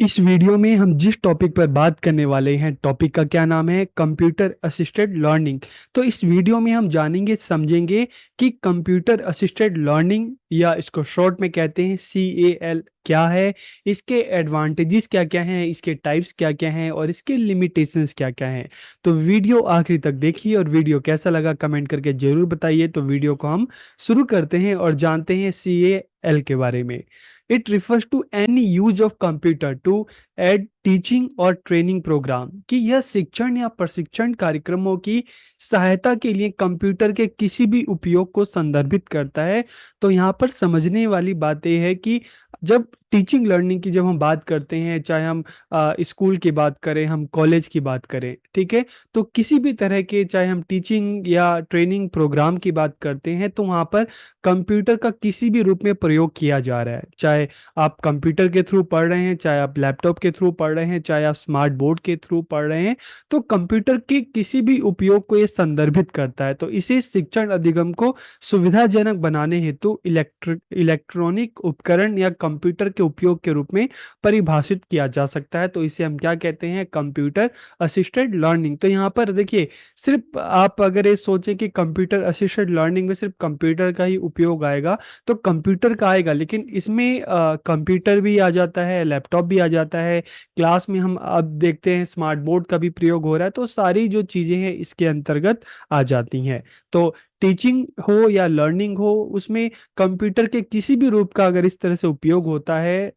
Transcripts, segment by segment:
इस वीडियो में हम जिस टॉपिक पर बात करने वाले हैं, टॉपिक का क्या नाम है? Computer assisted learning. तो इस वीडियो में हम जानेंगे समझेंगे कि कंप्यूटर असिस्टेड लर्निंग या इसको शॉर्ट में कहते हैं CAL क्या है, इसके एडवांटेजेस क्या क्या हैं, इसके टाइप्स क्या क्या हैं और इसके लिमिटेशंस क्या क्या हैं। तो वीडियो आखिरी तक देखिए और वीडियो कैसा लगा कमेंट करके जरूर बताइए। तो वीडियो को हम शुरू करते हैं और जानते हैं CAL के बारे में। It refers to any use of computer to add teaching और ट्रेनिंग प्रोग्राम, कि यह शिक्षण या प्रशिक्षण कार्यक्रमों की सहायता के लिए कंप्यूटर के किसी भी उपयोग को संदर्भित करता है। तो यहाँ पर समझने वाली बात यह है कि जब टीचिंग लर्निंग की जब हम बात करते हैं, चाहे हम स्कूल की बात करें, हम कॉलेज की बात करें, ठीक है, तो किसी भी तरह के चाहे हम टीचिंग या ट्रेनिंग प्रोग्राम की बात करते हैं तो वहाँ पर कंप्यूटर का किसी भी रूप में प्रयोग किया जा रहा है। चाहे आप कंप्यूटर के थ्रू पढ़ रहे हैं, चाहे आप लैपटॉप के थ्रू पढ़ रहे हैं, चाहे आप स्मार्ट बोर्ड के थ्रू पढ़ रहे हैं, तो कंप्यूटर के किसी भी उपयोग को ये संदर्भित करता है। तो इसे शिक्षण अधिगम को सुविधाजनक बनाने हेतु इलेक्ट्रॉनिक उपकरण या कंप्यूटर के उपयोग के रूप में परिभाषित किया जा सकता है। तो इसे हम क्या कहते हैं? Computer assisted learning. तो यहाँ पर देखिए, सिर्फ आप अगर ये सोचें कि कंप्यूटर असिस्टेड लर्निंग में सिर्फ कंप्यूटर का ही उपयोग आएगा, तो कंप्यूटर का आएगा, लेकिन इसमें कंप्यूटर भी आ जाता है, लैपटॉप भी आ जाता है। क्लास में हम अब देखते हैं स्मार्ट बोर्ड का भी प्रयोग हो रहा है। तो सारी जो चीज़ें हैं इसके अंतर्गत आ जाती हैं। तो टीचिंग हो या लर्निंग हो, उसमें कंप्यूटर के किसी भी रूप का अगर इस तरह से उपयोग होता है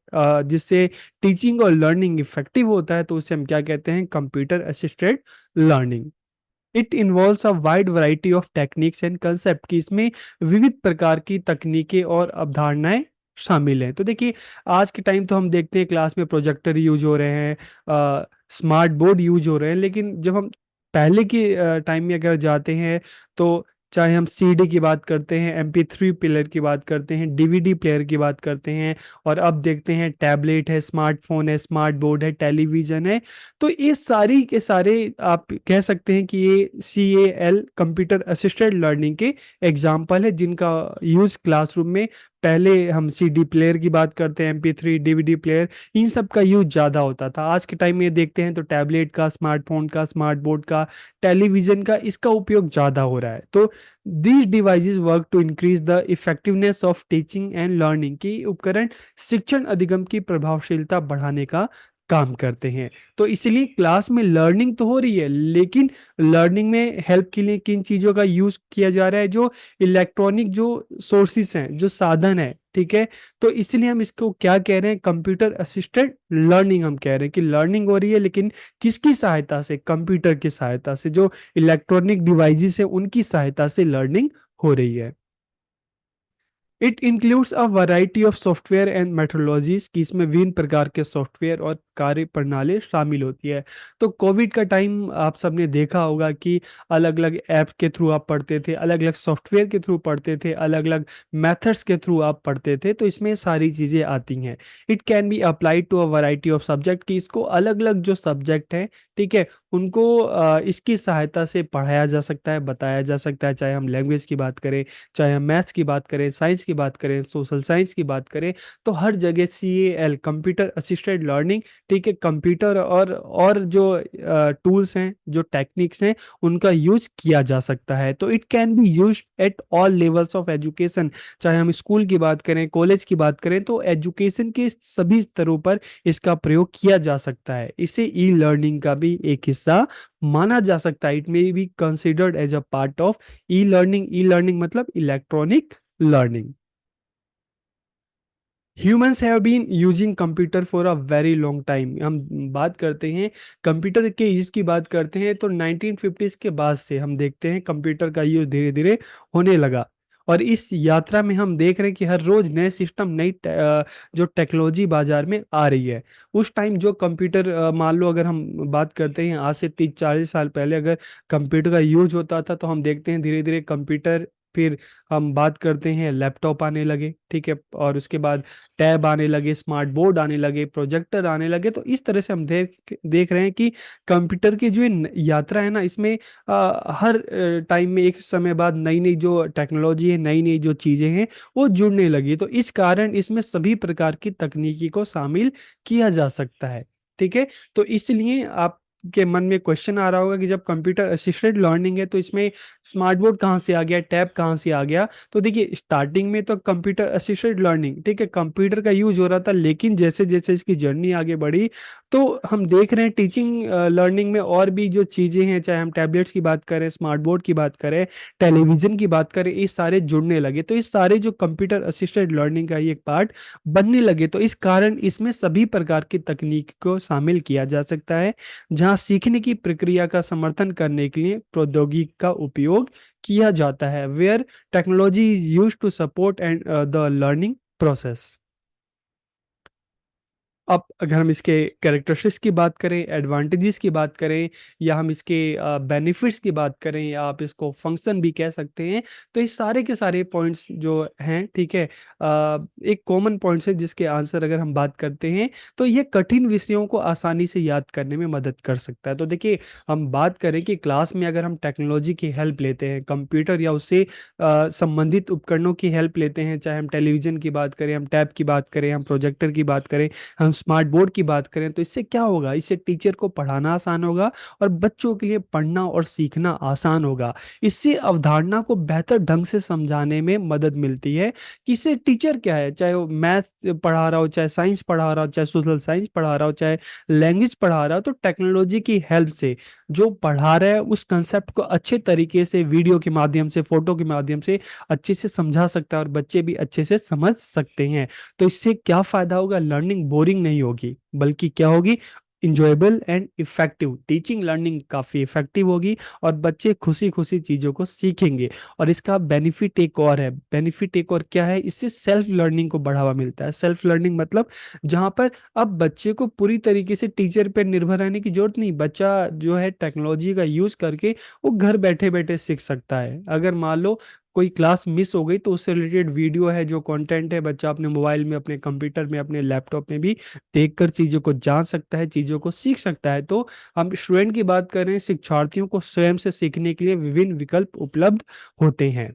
जिससे टीचिंग और लर्निंग इफेक्टिव होता है, तो उसे हम क्या कहते हैं? Computer assisted learning. It involves a wide variety of techniques and concept, की इसमें विविध प्रकार की तकनीकें और अवधारणाएं शामिल हैं। तो देखिए, आज के टाइम तो हम देखते हैं क्लास में प्रोजेक्टर यूज हो रहे हैं, स्मार्ट बोर्ड यूज हो रहे हैं, लेकिन जब हम पहले के टाइम में अगर जाते हैं तो चाहे हम CD की बात करते हैं, MP3 प्लेयर की बात करते हैं, DVD प्लेयर की बात करते हैं, और अब देखते हैं टैबलेट है, स्मार्टफोन है, स्मार्ट बोर्ड है, टेलीविजन है। तो ये सारी के सारे आप कह सकते हैं कि ये CAL कंप्यूटर असिस्टेड लर्निंग के एग्जाम्पल है, जिनका यूज क्लासरूम में पहले हम CD प्लेयर की बात करते हैं, MP3 DVD प्लेयर, इन सब का यूज ज़्यादा होता था। आज के टाइम में देखते हैं तो टैबलेट का, स्मार्टफोन का, स्मार्ट बोर्ड का, टेलीविजन का, इसका उपयोग ज़्यादा हो रहा है। तो these devices work to increase the effectiveness of teaching and learning, की उपकरण शिक्षण अधिगम की प्रभावशीलता बढ़ाने का काम करते हैं। तो इसलिए क्लास में लर्निंग तो हो रही है, लेकिन लर्निंग में हेल्प के लिए किन चीज़ों का यूज किया जा रहा है? जो इलेक्ट्रॉनिक जो सोर्सेस हैं, जो साधन है, ठीक है। तो इसलिए हम इसको क्या कह रहे हैं? कंप्यूटर असिस्टेड लर्निंग हम कह रहे हैं कि लर्निंग हो रही है, लेकिन किसकी सहायता से? कंप्यूटर की सहायता से, जो इलेक्ट्रॉनिक डिवाइसेस है उनकी सहायता से लर्निंग हो रही है। It includes a variety of software and methodologies, की इसमें विभिन्न प्रकार के सॉफ्टवेयर और कार्य प्रणाली शामिल होती है। तो कोविड का टाइम आप सबने देखा होगा कि अलग अलग ऐप के थ्रू आप पढ़ते थे, अलग अलग सॉफ्टवेयर के थ्रू पढ़ते थे, अलग अलग मेथड्स के थ्रू आप पढ़ते थे। तो इसमें सारी चीज़ें आती हैं। It can be applied to a variety of subject, की इसको अलग अलग जो सब्जेक्ट हैं, ठीक है, उनको इसकी सहायता से पढ़ाया जा सकता है, बताया जा सकता है। चाहे हम लैंग्वेज की बात करें, चाहे हम मैथ्स की बात करें, साइंस की बात करें, सोशल साइंस की बात करें, तो हर जगह CAL कंप्यूटर असिस्टेड लर्निंग, ठीक है, कंप्यूटर और जो टूल्स हैं, जो टेक्निक्स हैं, उनका यूज किया जा सकता है। तो it can B use at all levels of education, चाहे हम स्कूल की बात करें, कॉलेज की बात करें, तो एजुकेशन के सभी स्तरों पर इसका प्रयोग किया जा सकता है। इसे ई लर्निंग का भी एक हिस्सा माना जा सकता है। It may be considered as a part of e learning. E learning मतलब electronic learning. Humans have been using computer for a very long time. हम बात करते हैं कंप्यूटर के यूज की बात करते हैं तो 1950s के बाद से हम देखते हैं कंप्यूटर का यूज धीरे धीरे होने लगा। और इस यात्रा में हम देख रहे हैं कि हर रोज नए सिस्टम, जो टेक्नोलॉजी बाजार में आ रही है। उस टाइम जो कंप्यूटर, मान लो अगर हम बात करते हैं आज से 30-40 साल पहले, अगर कंप्यूटर का यूज होता था तो हम देखते हैं धीरे धीरे कंप्यूटर फिर हम बात करते हैं लैपटॉप आने लगे, ठीक है, और उसके बाद टैब आने लगे, स्मार्ट बोर्ड आने लगे, प्रोजेक्टर आने लगे। तो इस तरह से हम देख देख रहे हैं कि कंप्यूटर की जो ये यात्रा है ना, इसमें हर टाइम में एक समय बाद नई नई जो टेक्नोलॉजी है, नई नई जो चीज़ें हैं वो जुड़ने लगी। तो इस कारण इसमें सभी प्रकार की तकनीकी को शामिल किया जा सकता है, ठीक है। तो इसलिए आप के मन में क्वेश्चन आ रहा होगा कि जब कंप्यूटर असिस्टेड लर्निंग है तो इसमें स्मार्ट बोर्ड कहाँ से आ गया, टैब कहाँ से आ गया। तो देखिए स्टार्टिंग में तो कंप्यूटर असिस्टेड लर्निंग, ठीक है, कंप्यूटर का यूज हो रहा था, लेकिन जैसे जैसे इसकी जर्नी आगे बढ़ी तो हम देख रहे हैं टीचिंग लर्निंग में और भी जो चीज़ें हैं, चाहे हम टैबलेट्स की बात करें, स्मार्ट बोर्ड की बात करें, टेलीविजन की बात करें, ये सारे जुड़ने लगे। तो इस सारे जो कंप्यूटर असिस्टेड लर्निंग का ही एक पार्ट बनने लगे। तो इस कारण इसमें सभी प्रकार की तकनीक को शामिल किया जा सकता है, जहां सीखने की प्रक्रिया का समर्थन करने के लिए प्रौद्योगिकी का उपयोग किया जाता है, where technology is use to support and the learning process. अब अगर हम इसके कैरेक्टरिस्टिक्स की बात करें, एडवांटेजेस की बात करें, या हम इसके बेनिफिट्स की बात करें, या आप इसको फंक्शन भी कह सकते हैं, तो ये सारे के सारे पॉइंट्स जो हैं, ठीक है, एक कॉमन पॉइंट्स है जिसके आंसर अगर हम बात करते हैं तो ये कठिन विषयों को आसानी से याद करने में मदद कर सकता है। तो देखिए हम बात करें कि क्लास में अगर हम टेक्नोलॉजी की हेल्प लेते हैं, कंप्यूटर या उससे संबंधित उपकरणों की हेल्प लेते हैं, चाहे हम टेलीविजन की बात करें, हम टैब की बात करें, हम प्रोजेक्टर की बात करें, हम स्मार्ट बोर्ड की बात करें, तो इससे क्या होगा, इससे टीचर को पढ़ाना आसान होगा और बच्चों के लिए पढ़ना और सीखना आसान होगा। इससे अवधारणा को बेहतर ढंग से समझाने में मदद मिलती है कि इससे टीचर क्या है, चाहे वो मैथ पढ़ा रहा हो, चाहे साइंस पढ़ा रहा हो, चाहे सोशल साइंस पढ़ा रहा हो, चाहे लैंग्वेज पढ़ा रहा हो, तो टेक्नोलॉजी की हेल्प से जो पढ़ा रहा है उस कंसेप्ट को अच्छे तरीके से वीडियो के माध्यम से, फोटो के माध्यम से अच्छे से समझा सकता है और बच्चे भी अच्छे से समझ सकते हैं। तो इससे क्या फायदा होगा, लर्निंग बोरिंग नहीं होगी, बल्कि क्या होगी, enjoyable and effective teaching. Learning काफी इफेक्टिव होगी और बच्चे खुशी खुशी चीजों को सीखेंगे। और इसका बेनिफिट एक और है, बेनिफिट एक और क्या है, इससे सेल्फ लर्निंग को बढ़ावा मिलता है। सेल्फ लर्निंग मतलब जहां पर अब बच्चे को पूरी तरीके से टीचर पर निर्भर रहने की जरूरत नहीं, बच्चा जो है टेक्नोलॉजी का यूज करके वो घर बैठे बैठे सीख सकता है। अगर मान लो कोई क्लास मिस हो गई तो उससे रिलेटेड वीडियो है, जो कंटेंट है, बच्चा अपने मोबाइल में, अपने कंप्यूटर में, अपने लैपटॉप में भी देखकर चीज़ों को जान सकता है, चीज़ों को सीख सकता है। तो हम स्टूडेंट की बात करें, शिक्षार्थियों को स्वयं से सीखने के लिए विभिन्न विकल्प उपलब्ध होते हैं।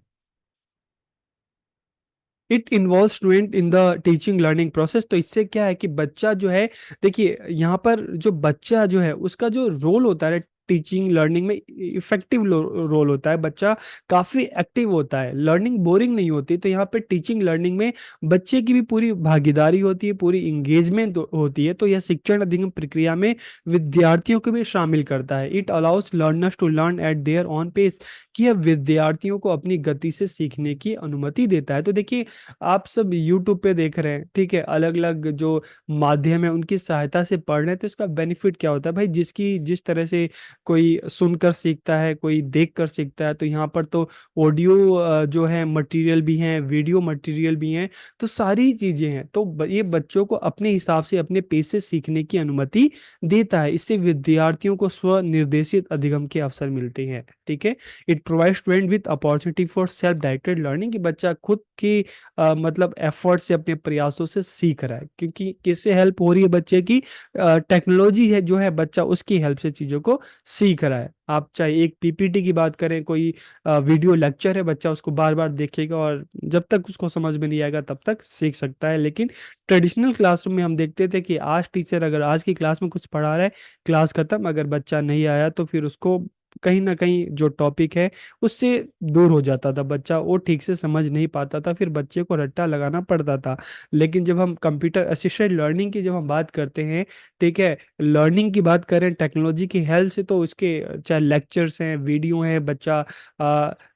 It involve student in the teaching learning process. तो इससे क्या है कि बच्चा जो है, देखिए यहाँ पर जो बच्चा जो है उसका जो रोल होता है टीचिंग लर्निंग में, इफेक्टिव रोल होता है, बच्चा काफी एक्टिव होता है, लर्निंग बोरिंग नहीं होती। तो यहाँ पे टीचिंग लर्निंग में बच्चे की भी पूरी भागीदारी होती है, पूरी इंगेजमेंट होती है। तो यह शिक्षण अधिगम प्रक्रिया में विद्यार्थियों को भी शामिल करता है। It allows learners to learn at their own pace, कि यह विद्यार्थियों को अपनी गति से सीखने की अनुमति देता है। तो देखिए आप सब यूट्यूब पे देख रहे हैं, ठीक है, अलग अलग जो माध्यम है उनकी सहायता से पढ़ रहे हैं, तो इसका बेनिफिट क्या होता है भाई, जिसकी जिस तरह से कोई सुनकर सीखता है, कोई देख कर सीखता है, तो यहाँ पर तो ऑडियो जो है मटेरियल भी हैं, वीडियो मटेरियल भी हैं, तो सारी चीजें हैं। तो ये बच्चों को अपने हिसाब से, अपने पेस से सीखने की अनुमति देता है। इससे विद्यार्थियों को स्व निर्देशित अधिगम के अवसर मिलते हैं, ठीक है। It provide student with opportunity for self directed learning, कि बच्चा खुद की मतलब एफर्ट से, अपने प्रयासों से सीख रहा है, क्योंकि किससे हेल्प हो रही है बच्चे की, टेक्नोलॉजी है जो है, बच्चा उसकी हेल्प से चीज़ों को सीख रहा है। आप चाहे एक पीपीटी की बात करें, कोई वीडियो लेक्चर है, बच्चा उसको बार बार देखेगा और जब तक उसको समझ में नहीं आएगा तब तक सीख सकता है। लेकिन ट्रेडिशनल क्लासरूम में हम देखते थे कि आज टीचर अगर आज की क्लास में कुछ पढ़ा रहा है, क्लास खत्म, अगर बच्चा नहीं आया तो फिर उसको कहीं ना कहीं जो टॉपिक है उससे दूर हो जाता था, बच्चा वो ठीक से समझ नहीं पाता था, फिर बच्चे को रट्टा लगाना पड़ता था। लेकिन जब हम कंप्यूटर असिस्टेड लर्निंग की जब हम बात करते हैं, ठीक है, लर्निंग की बात करें टेक्नोलॉजी की हेल्प से, तो उसके चाहे लेक्चर्स हैं, वीडियो हैं, बच्चा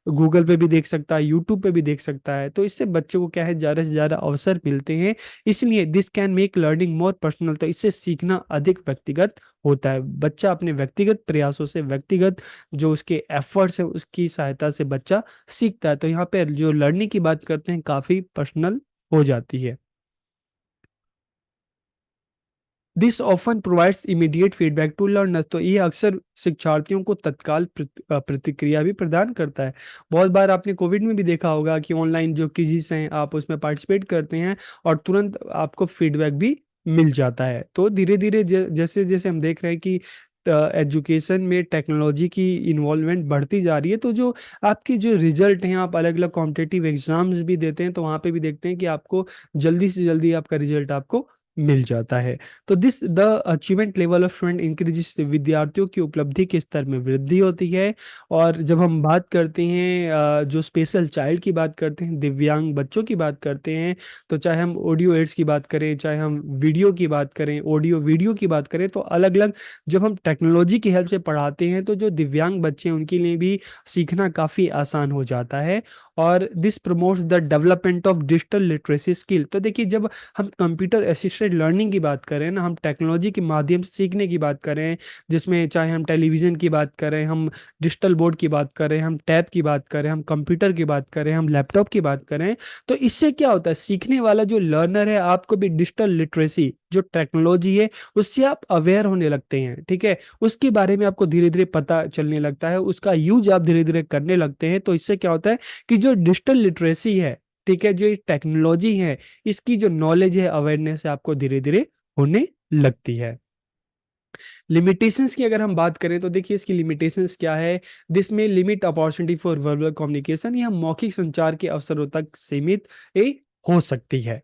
गूगल पे भी देख सकता है, यूट्यूब पे भी देख सकता है। तो इससे बच्चों को क्या है, ज़्यादा से ज़्यादा अवसर मिलते हैं। इसलिए this can make learning more personal, तो इससे सीखना अधिक व्यक्तिगत होता है। बच्चा अपने व्यक्तिगत प्रयासों से, व्यक्तिगत जो उसके एफर्ट्स है उसकी सहायता से बच्चा सीखता है। तो यहाँ पे जो लर्निंग की बात करते हैं काफ़ी पर्सनल हो जाती है। This often provides immediate feedback to learners. तो ये अक्सर शिक्षार्थियों को तत्काल प्रतिक्रिया भी प्रदान करता है। बहुत बार आपने कोविड में भी देखा होगा कि ऑनलाइन जो क्विज़िज हैं आप उसमें पार्टिसिपेट करते हैं और तुरंत आपको फीडबैक भी मिल जाता है। तो धीरे धीरे जैसे जैसे हम देख रहे हैं कि एजुकेशन में टेक्नोलॉजी की इन्वॉल्वमेंट बढ़ती जा रही है, तो जो आपकी जो रिजल्ट हैं, आप अलग अलग कॉम्पिटिटिव एग्जाम्स भी देते हैं तो वहाँ पे भी देखते हैं कि आपको जल्दी से जल्दी आपका रिजल्ट आपको मिल जाता है। तो this the achievement level of student increases, विद्यार्थियों की उपलब्धि के स्तर में वृद्धि होती है। और जब हम बात करते हैं जो स्पेशल चाइल्ड की बात करते हैं, दिव्यांग बच्चों की बात करते हैं, तो चाहे हम ऑडियो एड्स की बात करें, चाहे हम वीडियो की बात करें, ऑडियो वीडियो की बात करें, तो अलग अलग जब हम टेक्नोलॉजी की हेल्प से पढ़ाते हैं तो जो दिव्यांग बच्चे हैं उनके लिए भी सीखना काफ़ी आसान हो जाता है। और this promotes the development of digital literacy skill. तो देखिए, जब हम कंप्यूटर असिस्टेड लर्निंग की बात करें ना, हम टेक्नोलॉजी के माध्यम से सीखने की बात करें, जिसमें चाहे हम टेलीविज़न की बात करें, हम डिजिटल बोर्ड की बात करें, हम टैब की बात करें, हम कंप्यूटर की बात करें, हम लैपटॉप की बात करें, तो इससे क्या होता है, सीखने वाला जो लर्नर है आपको भी डिजिटल लिटरेसी जो टेक्नोलॉजी है उससे आप अवेयर होने लगते हैं। ठीक है, उसके बारे में आपको धीरे धीरे पता चलने लगता है, उसका यूज आप धीरे धीरे करने लगते हैं। तो इससे क्या होता है कि जो डिजिटल लिटरेसी है, ठीक है, जो ये टेक्नोलॉजी है, इसकी जो नॉलेज है, अवेयरनेस है, आपको धीरे धीरे होने लगती है। लिमिटेशंस की अगर हम बात करें तो देखिए इसकी लिमिटेशंस क्या है। दिस में limit opportunity for verbal communication, यह मौखिक संचार के अवसरों तक सीमित हो सकती है।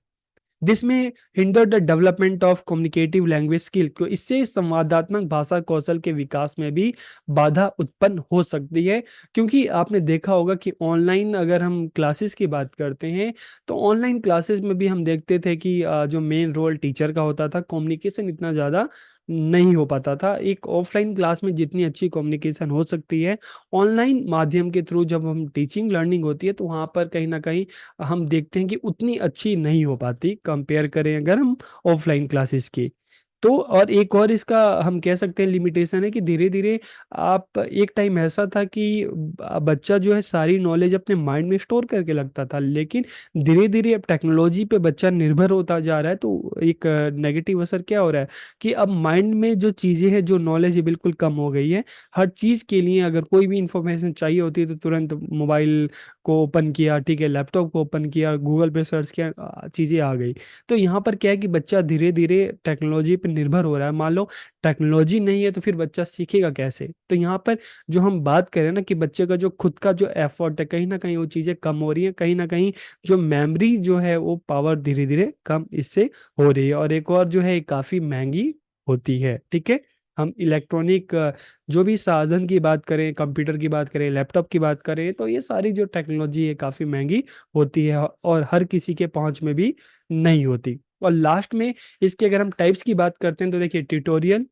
जिसमें hinder the development of communicative language skill को, इससे संवादात्मक भाषा कौशल के विकास में भी बाधा उत्पन्न हो सकती है। क्योंकि आपने देखा होगा कि ऑनलाइन अगर हम क्लासेस की बात करते हैं तो ऑनलाइन क्लासेस में भी हम देखते थे कि जो मेन रोल टीचर का होता था, कम्युनिकेशन इतना ज़्यादा नहीं हो पाता था। एक ऑफलाइन क्लास में जितनी अच्छी कम्युनिकेशन हो सकती है, ऑनलाइन माध्यम के थ्रू जब हम टीचिंग लर्निंग होती है तो वहाँ पर कहीं ना कहीं हम देखते हैं कि उतनी अच्छी नहीं हो पाती कंपेयर करें अगर हम ऑफलाइन क्लासेस की। तो और एक और इसका हम कह सकते हैं लिमिटेशन है कि धीरे धीरे आप, एक टाइम ऐसा था कि बच्चा जो है सारी नॉलेज अपने माइंड में स्टोर करके लगता था, लेकिन धीरे धीरे अब टेक्नोलॉजी पे बच्चा निर्भर होता जा रहा है, तो एक नेगेटिव असर क्या हो रहा है कि अब माइंड में जो चीज़ें हैं, जो नॉलेज है, बिल्कुल कम हो गई है। हर चीज़ के लिए अगर कोई भी इंफॉर्मेशन चाहिए होती है तो तुरंत मोबाइल को ओपन किया, ठीक है, लैपटॉप को ओपन किया, गूगल पे सर्च किया, चीज़ें आ गई। तो यहाँ पर क्या है कि बच्चा धीरे धीरे टेक्नोलॉजी पर निर्भर हो रहा है। मान लो टेक्नोलॉजी नहीं है तो फिर बच्चा सीखेगा कैसे। तो यहाँ पर जो हम बात करें ना कि बच्चे का जो खुद का जो एफर्ट है, कहीं ना कहीं वो चीज़ें कम हो रही है, कहीं ना कहीं जो मेमोरी जो है वो पावर धीरे धीरे कम इससे हो रही है। और एक और जो है काफ़ी महंगी होती है। ठीक है, हम इलेक्ट्रॉनिक जो भी साधन की बात करें, कंप्यूटर की बात करें, लैपटॉप की बात करें, तो ये सारी जो टेक्नोलॉजी है काफ़ी महंगी होती है और हर किसी के पहुंच में भी नहीं होती। और लास्ट में इसके अगर हम टाइप्स की बात करते हैं तो देखिए ट्यूटोरियल,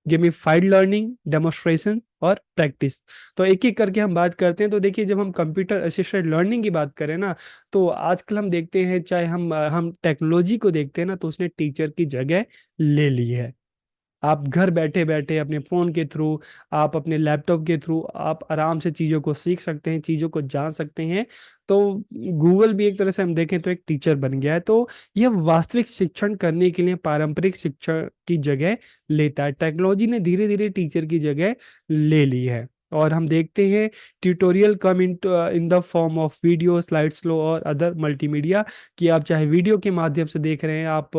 गेमिफाइड लर्निंग, डेमोन्स्ट्रेशन और प्रैक्टिस। तो एक एक करके हम बात करते हैं। तो देखिए, जब हम कंप्यूटर असिस्टेड लर्निंग की बात करें ना, तो आजकल हम देखते हैं, चाहे हम टेक्नोलॉजी को देखते हैं ना, तो उसने टीचर की जगह ले ली है। आप घर बैठे बैठे अपने फ़ोन के थ्रू, आप अपने लैपटॉप के थ्रू आप आराम से चीज़ों को सीख सकते हैं, चीज़ों को जान सकते हैं। तो गूगल भी एक तरह से हम देखें तो एक टीचर बन गया है। तो यह वास्तविक शिक्षण करने के लिए पारंपरिक शिक्षण की जगह लेता है। टेक्नोलॉजी ने धीरे धीरे टीचर की जगह ले ली है। और हम देखते हैं tutorial come in the form of video, slide slow और अदर मल्टीमीडिया, कि आप चाहे वीडियो के माध्यम से देख रहे हैं, आप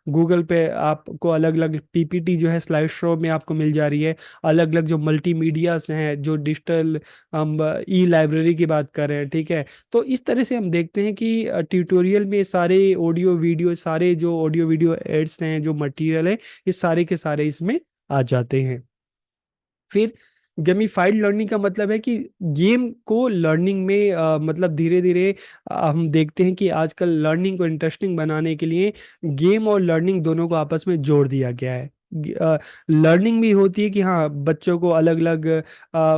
गूगल पे आपको अलग अलग पीपीटी जो है स्लाइड शो में आपको मिल जा रही है। अलग अलग जो मल्टीमीडियाज हैं, जो डिजिटल हम ई लाइब्रेरी की बात कर रहे हैं, ठीक है। तो इस तरह से हम देखते हैं कि ट्यूटोरियल में सारे ऑडियो वीडियो, सारे जो ऑडियो वीडियो एड्स हैं, जो मटेरियल है, ये सारे के सारे इसमें आ जाते हैं। फिर गेमिफाइड लर्निंग का मतलब है कि गेम को लर्निंग में मतलब धीरे धीरे हम देखते हैं कि आजकल लर्निंग को इंटरेस्टिंग बनाने के लिए गेम और लर्निंग दोनों को आपस में जोड़ दिया गया है। लर्निंग भी होती है कि हाँ, बच्चों को अलग अलग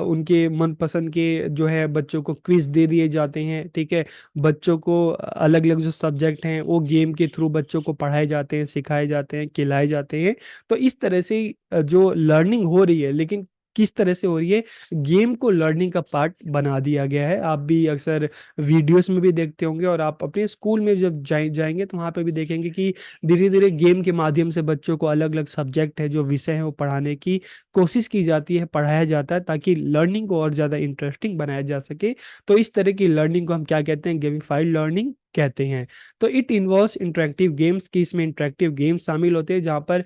उनके मनपसंद के जो है बच्चों को क्विज दे दिए जाते हैं, ठीक है। बच्चों को अलग अलग जो सब्जेक्ट हैं वो गेम के थ्रू बच्चों को पढ़ाए जाते हैं, सिखाए जाते हैं, खिलाए जाते हैं। तो इस तरह से जो लर्निंग हो रही है, लेकिन किस तरह से हो रही है, गेम को लर्निंग का पार्ट बना दिया गया है। आप भी अक्सर वीडियोस में भी देखते होंगे, और आप अपने स्कूल में जब जाएंगे तो वहाँ पे भी देखेंगे कि धीरे धीरे गेम के माध्यम से बच्चों को अलग अलग सब्जेक्ट है, जो विषय है, वो पढ़ाने की कोशिश की जाती है, पढ़ाया जाता है, ताकि लर्निंग को और ज़्यादा इंटरेस्टिंग बनाया जा सके। तो इस तरह की लर्निंग को हम क्या कहते हैं, गेमिफाइड लर्निंग कहते हैं। तो इट इन्वॉल्व्स इंटरेक्टिव गेम्स, की इसमें इंटरेक्टिव गेम्स शामिल होते हैं, जहाँ पर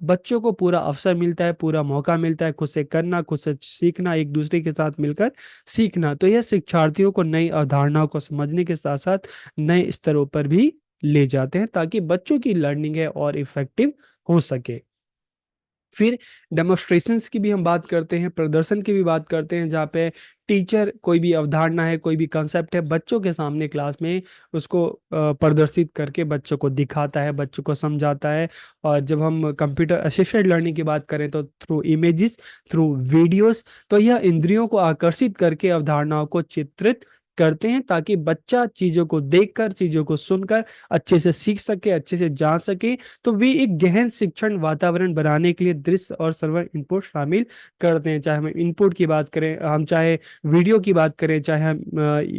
बच्चों को पूरा अवसर मिलता है, पूरा मौका मिलता है खुद से करना, खुद से सीखना, एक दूसरे के साथ मिलकर सीखना। तो यह शिक्षार्थियों को नई अवधारणाओं को समझने के साथ साथ नए स्तरों पर भी ले जाते हैं, ताकि बच्चों की लर्निंग है और इफेक्टिव हो सके। फिर डेमोस्ट्रेशंस की भी हम बात करते हैं, प्रदर्शन की भी बात करते हैं, जहाँ पे टीचर कोई भी अवधारणा है, कोई भी कंसेप्ट है, बच्चों के सामने क्लास में उसको प्रदर्शित करके बच्चों को दिखाता है, बच्चों को समझाता है। और जब हम कंप्यूटर असिस्टेड लर्निंग की बात करें तो थ्रू इमेजेस, थ्रू वीडियोस, तो यह इंद्रियों को आकर्षित करके अवधारणाओं को चित्रित करते हैं, ताकि बच्चा चीजों को देखकर, चीजों को सुनकर अच्छे से सीख सके, अच्छे से जान सके। तो वे एक गहन शिक्षण वातावरण बनाने के लिए दृश्य और सर्वर इनपुट शामिल करते हैं। चाहे हम इनपुट की बात करें, हम चाहे वीडियो की बात करें, चाहे हम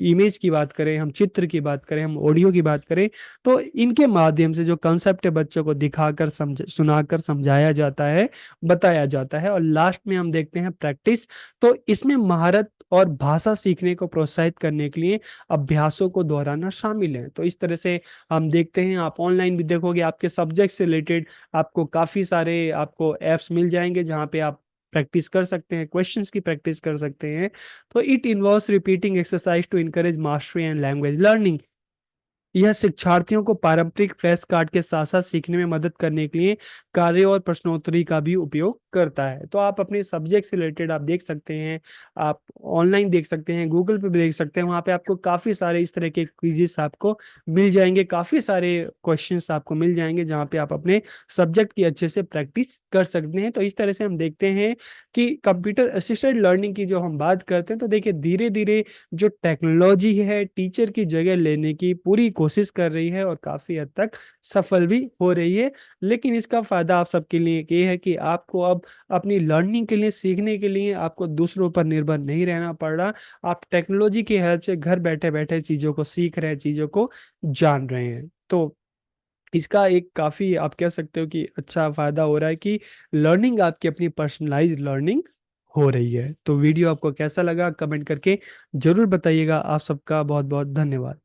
इमेज की बात करें, हम चित्र की बात करें, हम ऑडियो की बात करें, तो इनके माध्यम से जो कंसेप्ट है बच्चों को दिखाकर सुनाकर समझाया जाता है, बताया जाता है। और लास्ट में हम देखते हैं प्रैक्टिस। तो इसमें महारत और भाषा सीखने को प्रोत्साहित करने के लिए अभ्यासों को दोहराना शामिल है। तो इस तरह से हम देखते हैं, आप ऑनलाइन भी देखोगे, आपके सब्जेक्ट से रिलेटेड आपको काफ़ी सारे आपको ऐप्स मिल जाएंगे, जहाँ पे आप प्रैक्टिस कर सकते हैं, क्वेश्चंस की प्रैक्टिस कर सकते हैं। तो it involves repeating exercise to encourage mastery and language learning. यह शिक्षार्थियों को पारंपरिक फ्लैश कार्ड के साथ साथ सीखने में मदद करने के लिए कार्य और प्रश्नोत्तरी का भी उपयोग करता है। तो आप अपने सब्जेक्ट से रिलेटेड आप देख सकते हैं, आप ऑनलाइन देख सकते हैं, गूगल पे भी देख सकते हैं, वहाँ पे आपको काफ़ी सारे इस तरह के क्विजेस आपको मिल जाएंगे, काफ़ी सारे क्वेश्चंस आपको मिल जाएंगे, जहाँ पे आप अपने सब्जेक्ट की अच्छे से प्रैक्टिस कर सकते हैं। तो इस तरह से हम देखते हैं कि कंप्यूटर असिस्टेड लर्निंग की जो हम बात करते हैं, तो देखिए धीरे धीरे जो टेक्नोलॉजी है टीचर की जगह लेने की पूरी कोशिश कर रही है, और काफी हद तक सफल भी हो रही है। लेकिन इसका फायदा आप सबके लिए ये है कि आपको अब अपनी लर्निंग के लिए, सीखने के लिए आपको दूसरों पर निर्भर नहीं रहना पड़ रहा। आप टेक्नोलॉजी की हेल्प से घर बैठे बैठे चीजों को सीख रहे हैं, चीजों को जान रहे हैं। तो इसका एक काफी आप कह सकते हो कि अच्छा फायदा हो रहा है कि लर्निंग आपकी अपनी पर्सनलाइज लर्निंग हो रही है। तो वीडियो आपको कैसा लगा कमेंट करके जरूर बताइएगा। आप सबका बहुत बहुत धन्यवाद।